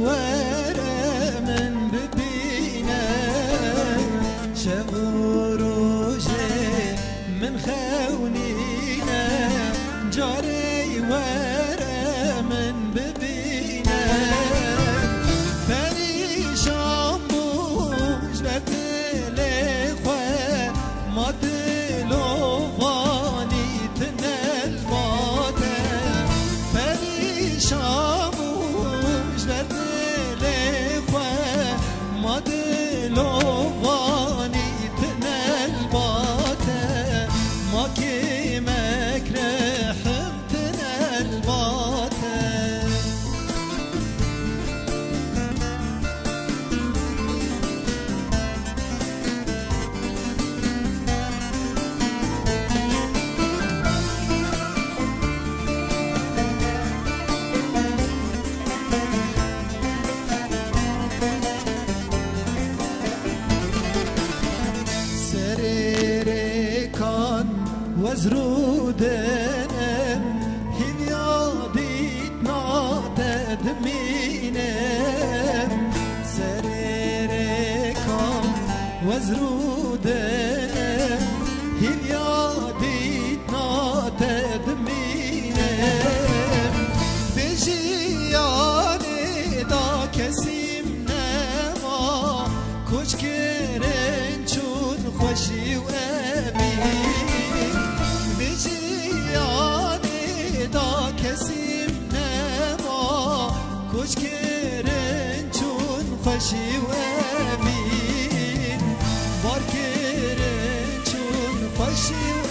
وره من ببینه شب و روزه من خونینه جاری وره من ببینه پریشان بوش و دل خواه ما دل و وانی تنل باده پریشان بوش و دل خواه ما دل و وانی تنل باده ما که مکرحم تنل باده وزرودنم هنياديت نادد مينم سريركم وزرودنم هنياديت نادد مينم بجياني دا كسيم نما كوش كرن چون خوشي وامين بجیانی دا کسیم نما کش کرن چون خوشی و امین بار کرن چون خوشی و